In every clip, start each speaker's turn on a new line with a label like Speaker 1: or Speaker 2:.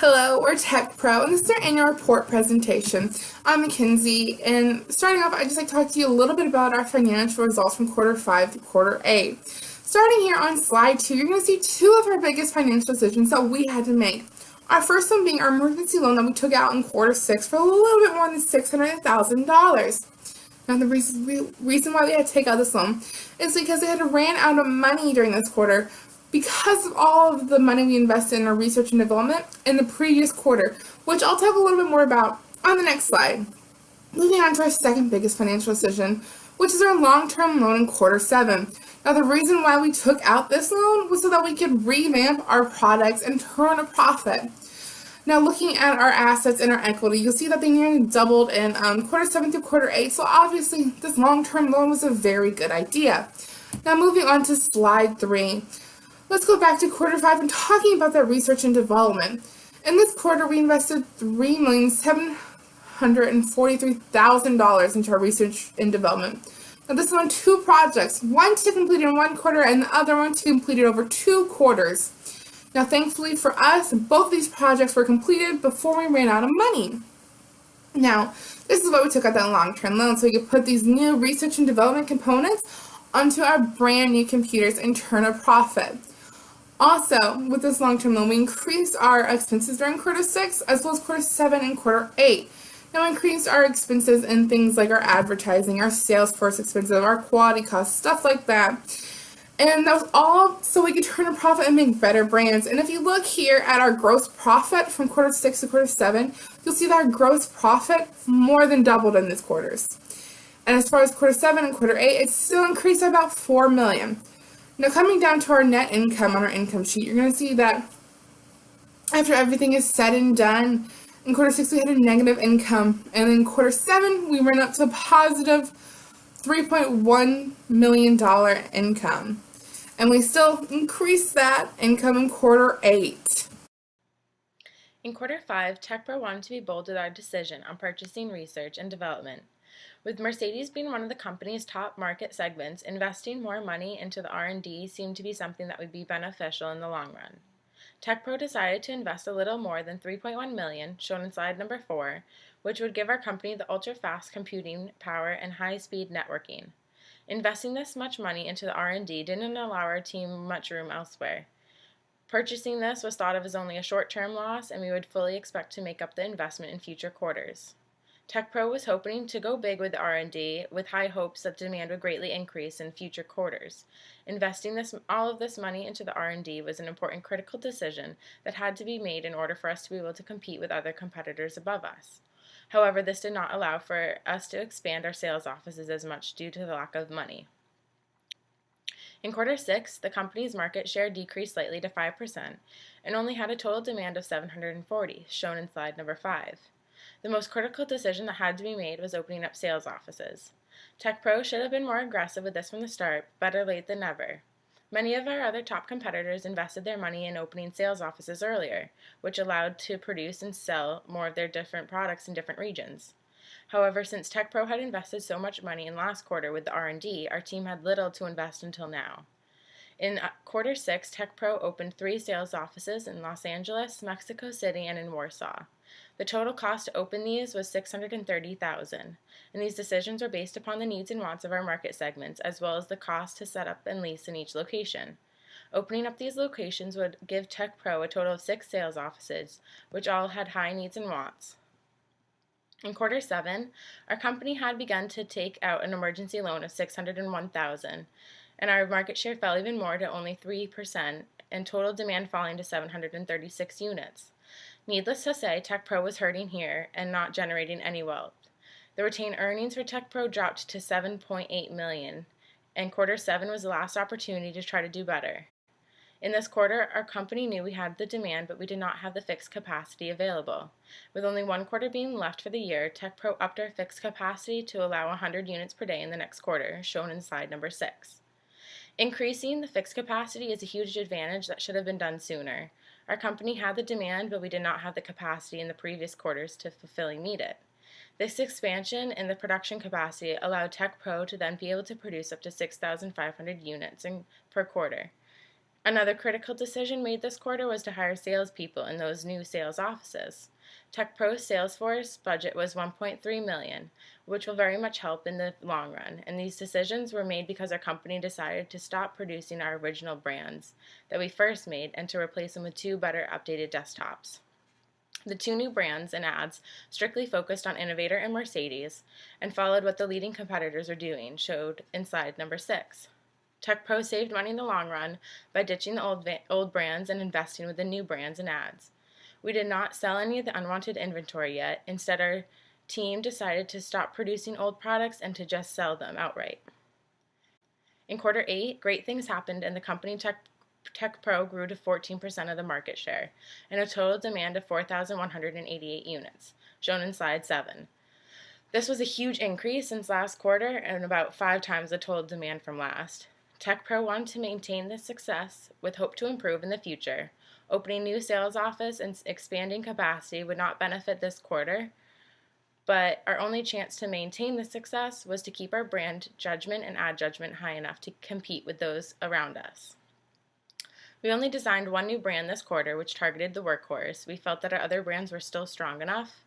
Speaker 1: Hello, we're TechPro, and this is our annual report presentation. I'm Mackenzie, and starting off, I'd just like to talk to you a little bit about our financial results from quarter 5 to quarter 8. Starting here on slide 2, you're going to see two of our biggest financial decisions that we had to make. Our first one being our emergency loan that we took out in quarter 6 for a little bit more than $600,000. Now, the reason why we had to take out this loan is because we had ran out of money during this quarter because of all of the money we invested in our research and development in the previous quarter, which I'll talk a little bit more about on the next slide. Moving on to our second biggest financial decision, which is our long-term loan in quarter 7. Now, the reason why we took out this loan was so that we could revamp our products and turn a profit. Now, looking at our assets and our equity, you'll see that they nearly doubled in quarter 7 through quarter 8, so obviously this long-term loan was a very good idea. Now, moving on to slide 3. Let's go back to quarter 5 and talking about that research and development. In this quarter, we invested $3,743,000 into our research and development. Now, this is on 2 projects, one to complete in 1 quarter and the other one to complete over 2 quarters. Now, thankfully for us, both of these projects were completed before we ran out of money. Now, this is why we took out that long-term loan, so we could put these new research and development components onto our brand new computers and turn a profit. Also, with this long-term loan, we increased our expenses during quarter 6 as well as quarter 7 and quarter 8. Now, we increased our expenses in things like our advertising, our sales force expenses, our quality costs, stuff like that. And that was all so we could turn a profit and make better brands. And if you look here at our gross profit from quarter 6 to quarter 7, you'll see that our gross profit more than doubled in these quarters. And as far as quarter 7 and quarter 8, it still increased by about $4 million. Now, coming down to our net income on our income sheet, you're going to see that after everything is said and done, in quarter 6 we had a negative income, and in quarter 7 we ran up to a positive $3.1 million income. And we still increased that income in quarter 8.
Speaker 2: In quarter 5, TechPro wanted to be bold with our decision on purchasing research and development. With Mercedes being one of the company's top market segments, investing more money into the R&D seemed to be something that would be beneficial in the long run. TechPro decided to invest a little more than $3.1 million, shown in slide number 4, which would give our company the ultra-fast computing power and high-speed networking. Investing this much money into the R&D didn't allow our team much room elsewhere. Purchasing this was thought of as only a short-term loss, and we would fully expect to make up the investment in future quarters. TechPro was hoping to go big with R&D, with high hopes that demand would greatly increase in future quarters. Investing all of this money into the R&D was an important critical decision that had to be made in order for us to be able to compete with other competitors above us. However, this did not allow for us to expand our sales offices as much due to the lack of money. In quarter 6, the company's market share decreased slightly to 5% and only had a total demand of 740, shown in slide number 5. The most critical decision that had to be made was opening up sales offices. TechPro should have been more aggressive with this from the start, better late than never. Many of our other top competitors invested their money in opening sales offices earlier, which allowed to produce and sell more of their different products in different regions. However, since TechPro had invested so much money in last quarter with the R&D, our team had little to invest until now. In quarter 6, TechPro opened 3 sales offices in Los Angeles, Mexico City, and in Warsaw. The total cost to open these was $630,000, and these decisions were based upon the needs and wants of our market segments, as well as the cost to set up and lease in each location. Opening up these locations would give TechPro a total of 6 sales offices, which all had high needs and wants. In quarter 7, our company had begun to take out an emergency loan of $601,000, and our market share fell even more to only 3%, and total demand falling to 736 units. Needless to say, TechPro was hurting here and not generating any wealth. The retained earnings for TechPro dropped to $7.8 million, and quarter 7 was the last opportunity to try to do better. In this quarter, our company knew we had the demand, but we did not have the fixed capacity available. With only 1 quarter being left for the year, TechPro upped our fixed capacity to allow 100 units per day in the next quarter, shown in slide number 6. Increasing the fixed capacity is a huge advantage that should have been done sooner. Our company had the demand, but we did not have the capacity in the previous quarters to fully meet it. This expansion in the production capacity allowed TechPro to then be able to produce up to 6,500 units per quarter. Another critical decision made this quarter was to hire salespeople in those new sales offices. TechPro's Salesforce budget was $1.3 million, which will very much help in the long run, and these decisions were made because our company decided to stop producing our original brands that we first made and to replace them with two better updated desktops. The two new brands and ads strictly focused on Innovator and Mercedes and followed what the leading competitors are doing, showed in slide number 6. TechPro saved money in the long run by ditching the old brands and investing with the new brands and ads. We did not sell any of the unwanted inventory yet. Instead, our team decided to stop producing old products and to just sell them outright. In quarter 8, great things happened and the company TechPro grew to 14% of the market share and a total demand of 4,188 units, shown in slide 7. This was a huge increase since last quarter and about 5 times the total demand from last. TechPro wanted to maintain this success with hope to improve in the future. Opening new sales office and expanding capacity would not benefit this quarter, but our only chance to maintain this success was to keep our brand judgment and ad judgment high enough to compete with those around us. We only designed one new brand this quarter, which targeted the workhorse. We felt that our other brands were still strong enough.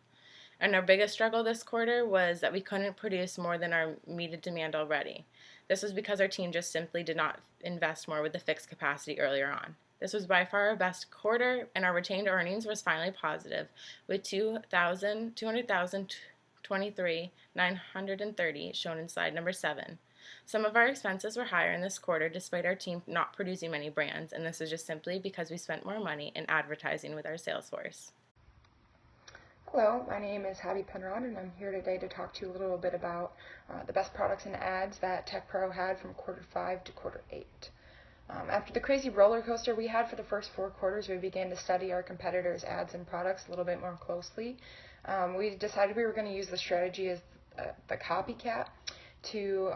Speaker 2: And our biggest struggle this quarter was that we couldn't produce more than our meted demand already. This was because our team just simply did not invest more with the fixed capacity earlier on. This was by far our best quarter, and our retained earnings was finally positive, with $223,930 shown in slide number 7. Some of our expenses were higher in this quarter despite our team not producing many brands, and this is just simply because we spent more money in advertising with our sales force.
Speaker 3: Hello, my name is Hattie Penrod, and I'm here today to talk to you a little bit about the best products and ads that TechPro had from quarter 5 to quarter 8. After the crazy roller coaster we had for the first 4 quarters, we began to study our competitors' ads and products a little bit more closely. We decided we were going to use the strategy as the copycat to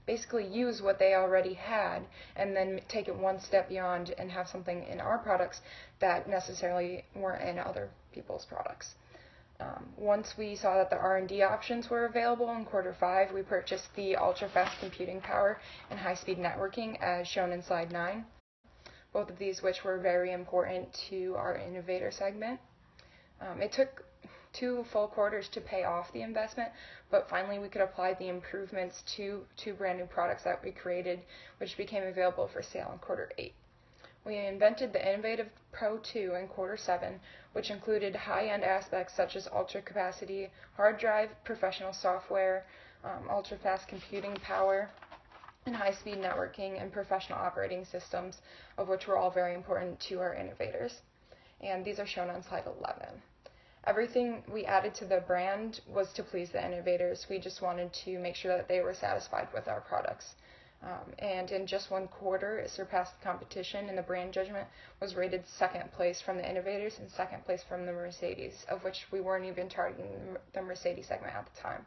Speaker 3: basically use what they already had and then take it one step beyond and have something in our products that necessarily weren't in other people's products. Once we saw that the R&D options were available in quarter 5, we purchased the ultra-fast computing power and high-speed networking as shown in slide 9, both of these which were very important to our innovator segment. It took 2 full quarters to pay off the investment, but finally we could apply the improvements to 2 brand new products that we created, which became available for sale in quarter 8. We invented the Innovative Pro 2 in quarter 7, which included high-end aspects such as ultra-capacity hard drive, professional software, ultra-fast computing power, and high-speed networking and professional operating systems, of which were all very important to our innovators. And these are shown on slide 11. Everything we added to the brand was to please the innovators. We just wanted to make sure that they were satisfied with our products. And in just 1 quarter, it surpassed the competition, and the brand judgment was rated 2nd place from the innovators and 2nd place from the Mercedes, of which we weren't even targeting the Mercedes segment at the time.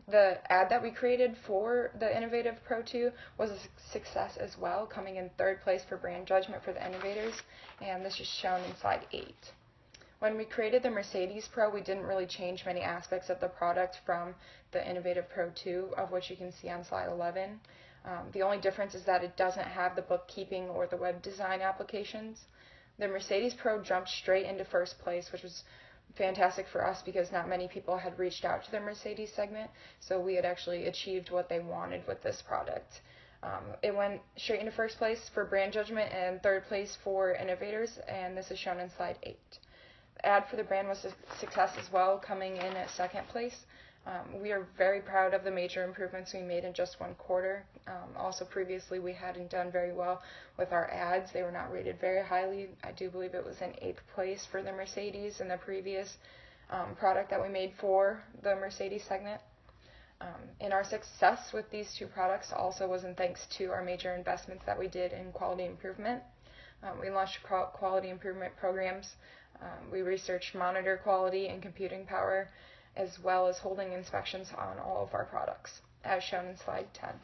Speaker 3: The ad that we created for the Innovative Pro 2 was a success as well, coming in 3rd place for brand judgment for the innovators, and this is shown in slide 8. When we created the Mercedes Pro, we didn't really change many aspects of the product from the Innovative Pro 2, of which you can see on slide 11. The only difference is that it doesn't have the bookkeeping or the web design applications. The Mercedes Pro jumped straight into 1st place, which was fantastic for us because not many people had reached out to the Mercedes segment, so we had actually achieved what they wanted with this product. It went straight into 1st place for brand judgment and 3rd place for innovators, and this is shown in slide 8. The ad for the brand was a success as well, coming in at 2nd place. We are very proud of the major improvements we made in just 1 quarter. Also previously we hadn't done very well with our ads. They were not rated very highly. I do believe it was in 8th place for the Mercedes in the previous product that we made for the Mercedes segment. And our success with these 2 products also was in thanks to our major investments that we did in quality improvement. We launched quality improvement programs. We researched monitor quality and computing power, as well as holding inspections on all of our products, as shown in slide 10.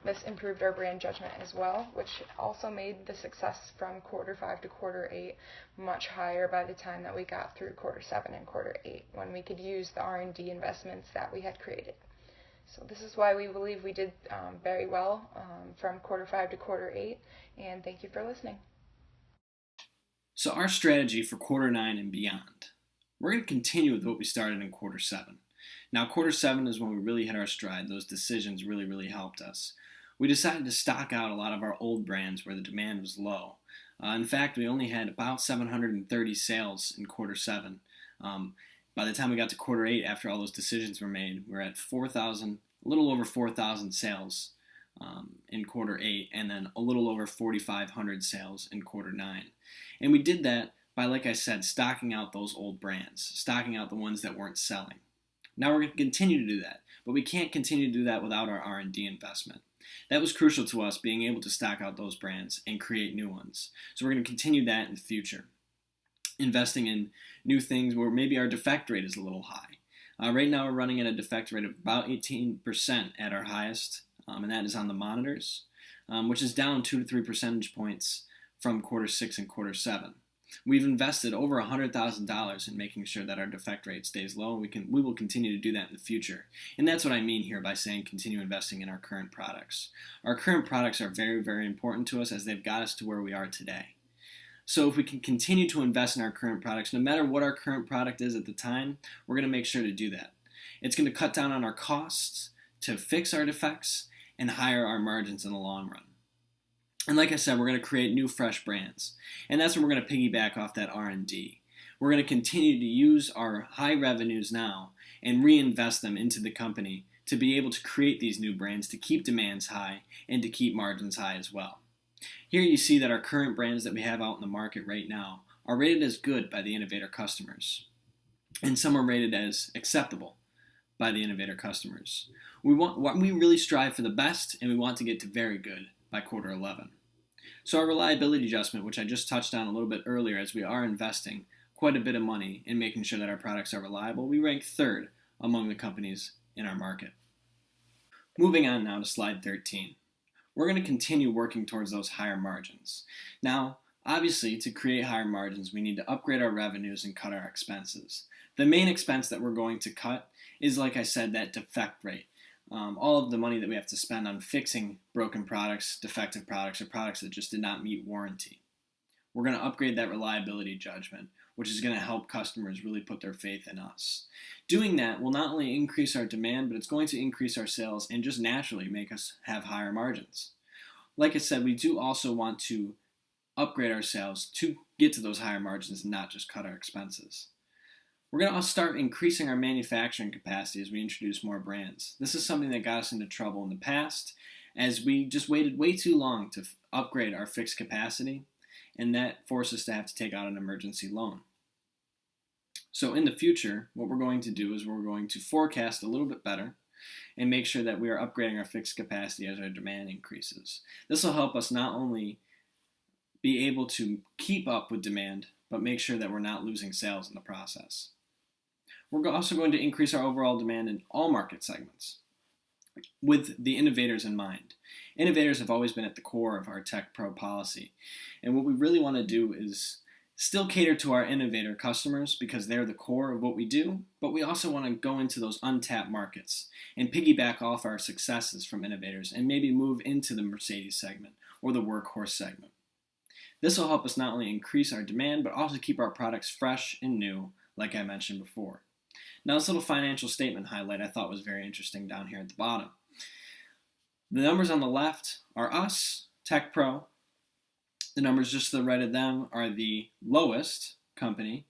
Speaker 3: This improved our brand judgment as well, which also made the success from quarter 5 to quarter 8 much higher by the time that we got through quarter 7 and quarter 8, when we could use the R&D investments that we had created. So this is why we believe we did very well from quarter 5 to quarter 8, and thank you for listening.
Speaker 4: So our strategy for quarter 9 and beyond, we're going to continue with what we started in quarter 7. Now quarter 7 is when we really hit our stride. Those decisions really helped us. We decided to stock out a lot of our old brands where the demand was low. In fact, we only had about 730 sales in quarter 7. By the time we got to quarter 8, after all those decisions were made, we're at 4,000, a little over 4,000 sales in quarter 8, and then a little over 4,500 sales in quarter 9. And we did that by, like I said, stocking out those old brands, stocking out the ones that weren't selling. Now we're going to continue to do that, but we can't continue to do that without our R&D investment. That was crucial to us, being able to stock out those brands and create new ones. So we're going to continue that in the future, investing in new things where maybe our defect rate is a little high. Right now we're running at a defect rate of about 18% at our highest, and that is on the monitors, which is down 2 to 3 percentage points from quarter 6 and quarter 7. We've invested over $100,000 in making sure that our defect rate stays low, and we will continue to do that in the future. And that's what I mean here by saying continue investing in our current products. Our current products are very important to us, as they've got us to where we are today. So if we can continue to invest in our current products, no matter what our current product is at the time, we're going to make sure to do that. It's going to cut down on our costs to fix our defects and higher our margins in the long run. And like I said, we're going to create new fresh brands. And that's where we're going to piggyback off that R&D. We're going to continue to use our high revenues now and reinvest them into the company to be able to create these new brands, to keep demands high and to keep margins high as well. Here you see that our current brands that we have out in the market right now are rated as good by the innovator customers. And some are rated as acceptable by the innovator customers. We really strive for the best, and we want to get to very good by quarter 11. So our reliability adjustment, which I just touched on a little bit earlier, as we are investing quite a bit of money in making sure that our products are reliable, we rank 3rd among the companies in our market. Moving on now to slide 13. We're going to continue working towards those higher margins. Now, obviously, to create higher margins, we need to upgrade our revenues and cut our expenses. The main expense that we're going to cut is, like I said, that defect rate. All of the money that we have to spend on fixing broken products, defective products, or products that just did not meet warranty. We're going to upgrade that reliability judgment, which is going to help customers really put their faith in us. Doing that will not only increase our demand, but it's going to increase our sales and just naturally make us have higher margins. Like I said, we do also want to upgrade our sales to get to those higher margins and not just cut our expenses. We're going to start increasing our manufacturing capacity as we introduce more brands. This is something that got us into trouble in the past, as we just waited way too long to upgrade our fixed capacity, and that forced us to have to take out an emergency loan. So in the future, what we're going to do is we're going to forecast a little bit better and make sure that we are upgrading our fixed capacity as our demand increases. This will help us not only be able to keep up with demand, but make sure that we're not losing sales in the process. We're also going to increase our overall demand in all market segments with the innovators in mind. Innovators have always been at the core of our TechPro policy. And what we really want to do is still cater to our innovator customers because they're the core of what we do, but we also want to go into those untapped markets and piggyback off our successes from innovators and maybe move into the Mercedes segment or the workhorse segment. This will help us not only increase our demand, but also keep our products fresh and new, like I mentioned before. Now, this little financial statement highlight I thought was very interesting down here at the bottom. The numbers on the left are us, TechPro. The numbers just to the right of them are the lowest company,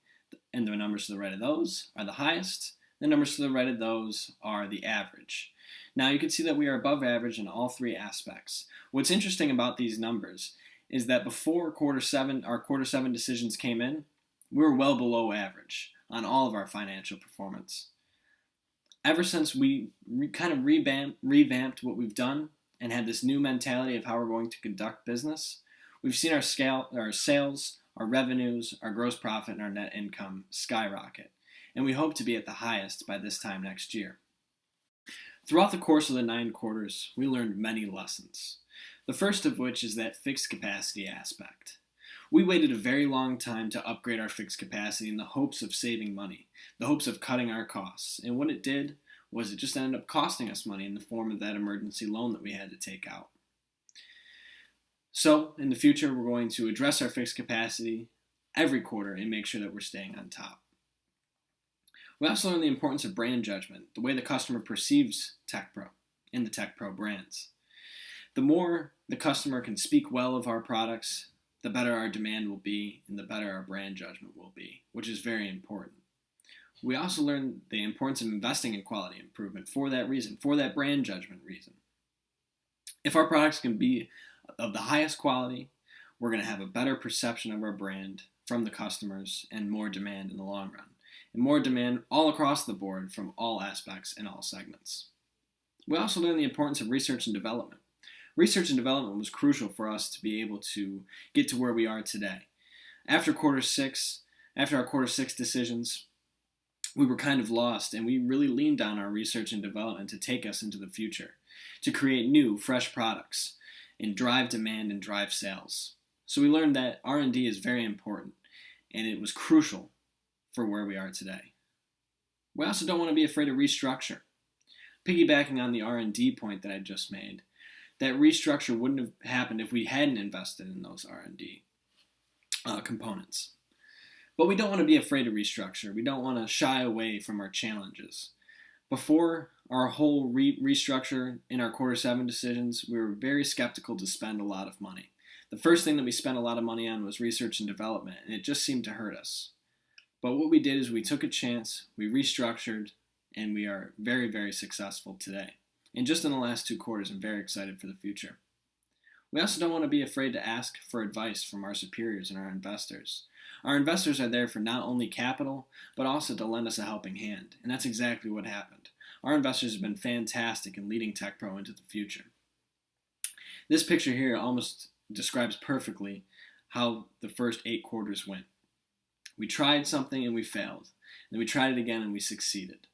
Speaker 4: and the numbers to the right of those are the highest. The numbers to the right of those are the average. Now, you can see that we are above average in all 3 aspects. What's interesting about these numbers is that before quarter 7, our quarter 7 decisions came in, we were well below average on all of our financial performance. Ever since we kind of revamped what we've done and had this new mentality of how we're going to conduct business, we've seen our sales, our revenues, our gross profit, and our net income skyrocket. And we hope to be at the highest by this time next year. Throughout the course of the 9 quarters, we learned many lessons. The first of which is that fixed capacity aspect. We waited a very long time to upgrade our fixed capacity in the hopes of saving money, the hopes of cutting our costs. And what it did was it just ended up costing us money in the form of that emergency loan that we had to take out. So in the future, we're going to address our fixed capacity every quarter and make sure that we're staying on top. We also learned the importance of brand judgment, the way the customer perceives TechPro and the TechPro brands. The more the customer can speak well of our products, the better our demand will be and the better our brand judgment will be, which is very important. We also learned the importance of investing in quality improvement for that reason, for that brand judgment reason. If our products can be of the highest quality, we're going to have a better perception of our brand from the customers and more demand in the long run. And more demand all across the board from all aspects and all segments. We also learned the importance of research and development. Research and development was crucial for us to be able to get to where we are today. After our quarter six decisions, we were kind of lost, and we really leaned on our research and development to take us into the future, to create new, fresh products and drive demand and drive sales. So we learned that R&D is very important, and it was crucial for where we are today. We also don't want to be afraid of restructure. Piggybacking on the R&D point that I just made, that restructure wouldn't have happened if we hadn't invested in those R&D components. But we don't want to be afraid of restructure. We don't want to shy away from our challenges. Before our whole restructure in our quarter 7 decisions, we were very skeptical to spend a lot of money. The first thing that we spent a lot of money on was research and development, and it just seemed to hurt us. But what we did is we took a chance, we restructured, and we are very, very successful today. And just in the last 2 quarters, I'm very excited for the future. We also don't want to be afraid to ask for advice from our superiors and our investors. Our investors are there for not only capital, but also to lend us a helping hand. And that's exactly what happened. Our investors have been fantastic in leading TechPro into the future. This picture here almost describes perfectly how the first 8 quarters went. We tried something and we failed. Then we tried it again and we succeeded.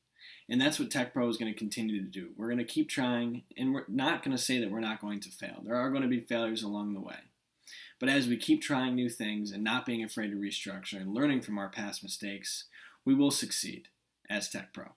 Speaker 4: And that's what TechPro is going to continue to do. We're going to keep trying, and we're not going to say that we're not going to fail. There are going to be failures along the way. But as we keep trying new things and not being afraid to restructure and learning from our past mistakes, we will succeed as TechPro.